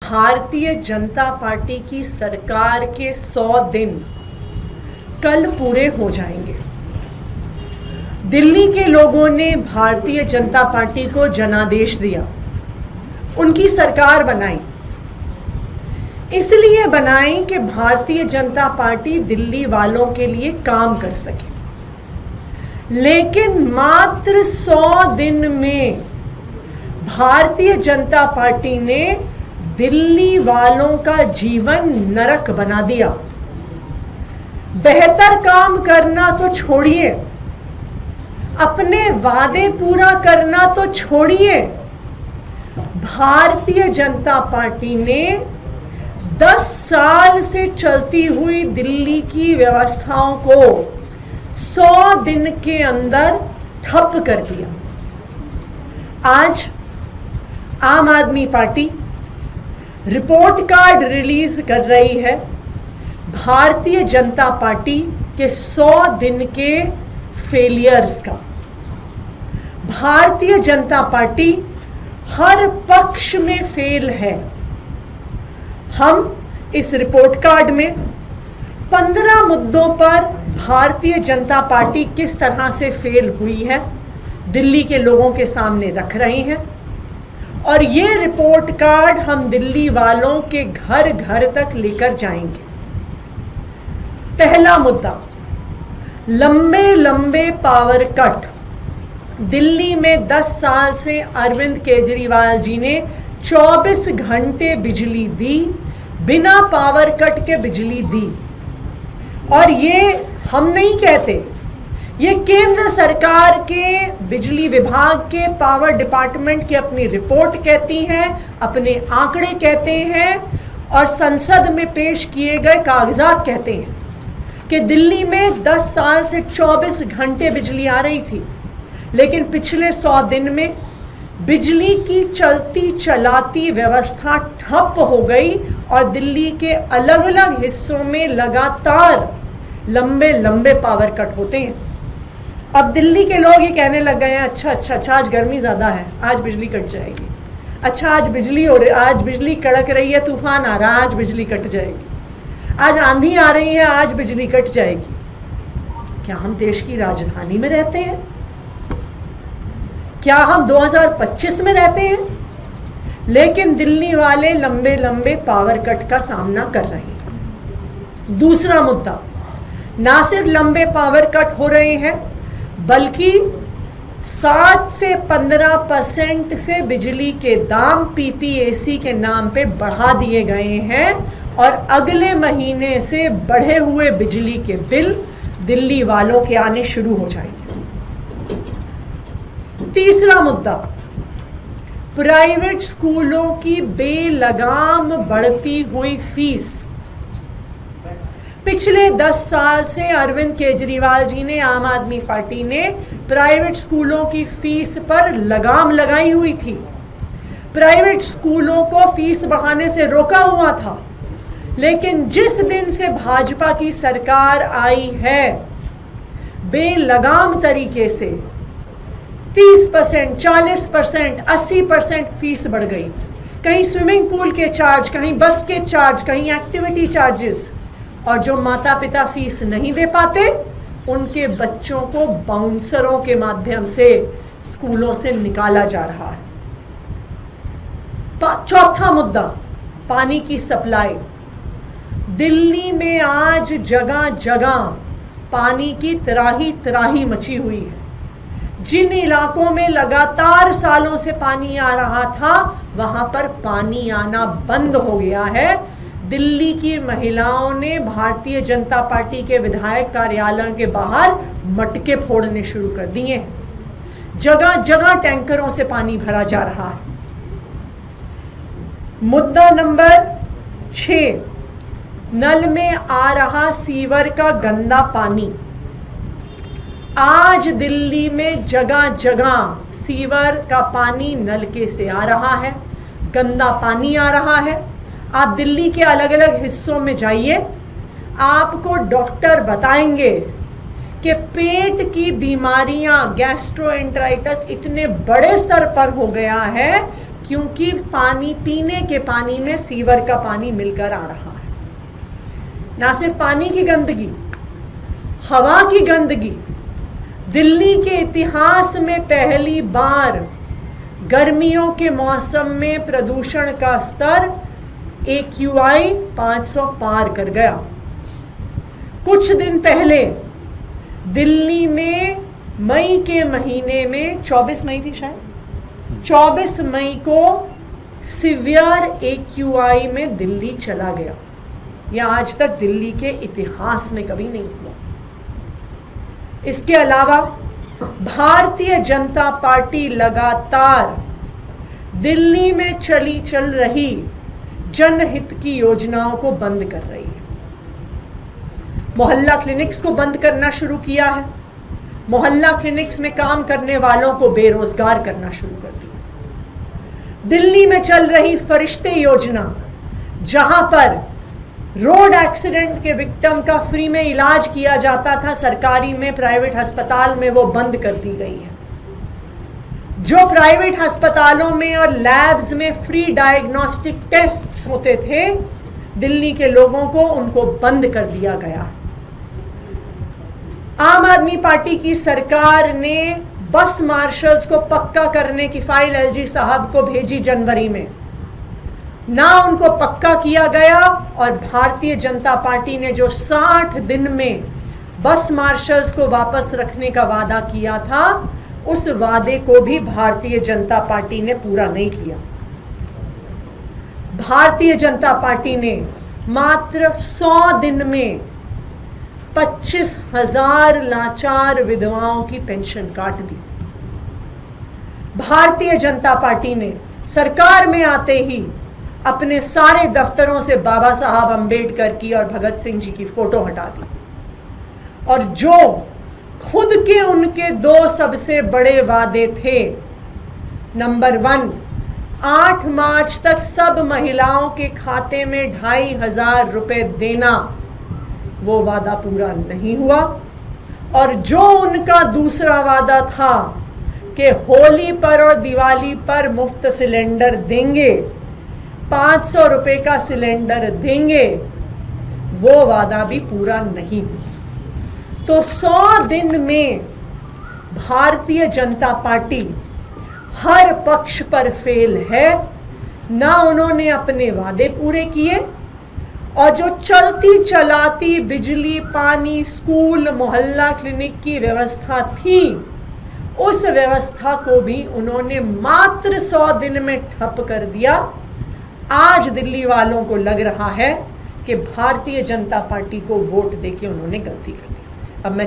Bharatiya Janata party की सरकार के 100 दिन कल पूरे हो जाएंगे। दिल्ली के लोगों ने भारतीय जनता पार्टी को जनादेश दिया, उनकी सरकार बनाई। इसलिए बनाई कि भारतीय जनता पार्टी दिल्ली वालों के लिए काम कर सके। लेकिन मात्र 100 दिन में भारतीय जनता पार्टी ने दिल्ली वालों का जीवन नरक बना दिया। बेहतर काम करना तो छोड़िए, अपने वादे पूरा करना तो छोड़िए, भारतीय जनता पार्टी ने 10 साल से चलती हुई दिल्ली की व्यवस्थाओं को 100 दिन के अंदर ठप कर दिया। आज आम आदमी पार्टी रिपोर्ट कार्ड रिलीज कर रही है भारतीय जनता पार्टी के 100 दिन के फेलियर्स का। भारतीय जनता पार्टी हर पक्ष में फेल है। हम इस रिपोर्ट कार्ड में 15 मुद्दों पर भारतीय जनता पार्टी किस तरह से फेल हुई है दिल्ली के लोगों के सामने रख रहे हैं, और ये रिपोर्ट कार्ड हम दिल्ली वालों के घर घर तक लेकर जाएंगे। पहला मुद्दा, लंबे लंबे पावर कट। दिल्ली में 10 साल से अरविंद केजरीवाल जी ने 24 घंटे बिजली दी, बिना पावर कट के बिजली दी। और ये हम नहीं कहते, ये केंद्र सरकार के बिजली विभाग के पावर डिपार्टमेंट की अपनी रिपोर्ट कहती है, अपने आंकड़े कहते हैं, और संसद में पेश किए गए कागजात कहते हैं कि दिल्ली में 10 साल से 24 घंटे बिजली आ रही थी। लेकिन पिछले 100 दिन में बिजली की चलती चलाती व्यवस्था ठप हो गई और दिल्ली के अलग अलग हिस्सों में लगातार लंबे लंबे पावर कट होते हैं। अब दिल्ली के लोग ये कहने लग गए हैं, अच्छा आज गर्मी ज़्यादा है, आज बिजली कट जाएगी। अच्छा आज बिजली कड़क रही है, तूफान आ रहा है, आज बिजली कट जाएगी। आज आंधी आ रही है, आज बिजली कट जाएगी। क्या हम देश की राजधानी में रहते हैं? क्या हम 2025 में रहते हैं? लेकिन दिल्ली वाले लंबे लंबे पावर कट का सामना कर रहे हैं। दूसरा मुद्दा, ना सिर्फ लंबे पावर कट हो रहे हैं, बल्कि 7 से 15% से बिजली के दाम पीपीएसी के नाम पे बढ़ा दिए गए हैं, और अगले महीने से बढ़े हुए बिजली के बिल दिल्ली वालों के आने शुरू हो जाएंगे। तीसरा मुद्दा, प्राइवेट स्कूलों की बेलगाम बढ़ती हुई फीस। पिछले 10 साल से अरविंद केजरीवाल जी ने, आम आदमी पार्टी ने प्राइवेट स्कूलों की फीस पर लगाम लगाई हुई थी। प्राइवेट स्कूलों को फीस बढ़ाने से रोका हुआ था। लेकिन जिस दिन से भाजपा की सरकार आई है, बेलगाम तरीके से 30%, 40%, 80% फीस बढ़ गई। कहीं स्विमिंग पूल के चार्ज, कहीं बस के चार्ज, कहीं एक्टिविटी चार्जेस। और जो माता पिता फीस नहीं दे पाते, उनके बच्चों को बाउंसरों के माध्यम से स्कूलों से निकाला जा रहा है। चौथा मुद्दा, पानी की सप्लाई। दिल्ली में आज जगह जगह पानी की त्राही मची हुई है। जिन इलाकों में लगातार सालों से पानी आ रहा था, वहां पर पानी आना बंद हो गया है। दिल्ली की महिलाओं ने भारतीय जनता पार्टी के विधायक कार्यालयों के बाहर मटके फोड़ने शुरू कर दिए हैं। जगह जगह टैंकरों से पानी भरा जा रहा है। मुद्दा नंबर 6, नल में आ रहा सीवर का गंदा पानी। आज दिल्ली में जगह जगह सीवर का पानी नलके से आ रहा है, गंदा पानी आ रहा है। आप दिल्ली के अलग अलग हिस्सों में जाइए, आपको डॉक्टर बताएंगे कि पेट की बीमारियां, गैस्ट्रोएंटेराइटिस इतने बड़े स्तर पर हो गया है क्योंकि पानी, पीने के पानी में सीवर का पानी मिलकर आ रहा है। ना सिर्फ पानी की गंदगी, हवा की गंदगी। दिल्ली के इतिहास में पहली बार गर्मियों के मौसम में प्रदूषण का स्तर AQI 500 पार कर गया। कुछ दिन पहले दिल्ली में मई के महीने में 24 मई थी शायद, 24 मई को सिवियर AQI में दिल्ली चला गया। यह आज तक दिल्ली के इतिहास में कभी नहीं हुआ। इसके अलावा भारतीय जनता पार्टी लगातार दिल्ली में चल रही जनहित की योजनाओं को बंद कर रही है। मोहल्ला क्लिनिक्स को बंद करना शुरू किया है। मोहल्ला क्लिनिक्स में काम करने वालों को बेरोजगार करना शुरू कर दिया। दिल्ली में चल रही फरिश्ते योजना, जहां पर रोड एक्सीडेंट के विक्टिम का फ्री में इलाज किया जाता था सरकारी में, प्राइवेट अस्पताल में, वो बंद कर दी गई है। जो प्राइवेट अस्पतालों में और लैब्स में फ्री डायग्नोस्टिक टेस्ट्स होते थे दिल्ली के लोगों को, उनको बंद कर दिया गया। आम आदमी पार्टी की सरकार ने बस मार्शल्स को पक्का करने की फाइल LG साहब को भेजी जनवरी में, ना उनको पक्का किया गया। और भारतीय जनता पार्टी ने जो 60 दिन में बस मार्शल्स को वापस रखने का वादा किया था, उस वादे को भी भारतीय जनता पार्टी ने पूरा नहीं किया। भारतीय जनता पार्टी ने मात्र 100 दिन में 25,000 लाचार विधवाओं की पेंशन काट दी। भारतीय जनता पार्टी ने सरकार में आते ही अपने सारे दफ्तरों से बाबा साहब अंबेडकर की और भगत सिंह जी की फोटो हटा दी। और जो खुद के उनके 2 सबसे बड़े वादे थे, नंबर 1, 8 मार्च तक सब महिलाओं के खाते में 2,500 रुपए देना, वो वादा पूरा नहीं हुआ। और जो उनका दूसरा वादा था कि होली पर और दिवाली पर मुफ्त सिलेंडर देंगे, 500 रुपए का सिलेंडर देंगे, वो वादा भी पूरा नहीं हुआ। तो 100 दिन में भारतीय जनता पार्टी हर पक्ष पर फेल है। ना उन्होंने अपने वादे पूरे किए, और जो चलती चलाती बिजली, पानी, स्कूल, मोहल्ला क्लिनिक की व्यवस्था थी, उस व्यवस्था को भी उन्होंने मात्र 100 दिन में ठप कर दिया। आज दिल्ली वालों को लग रहा है कि भारतीय जनता पार्टी को वोट देके उन्होंने गलती कर दी। अब मैं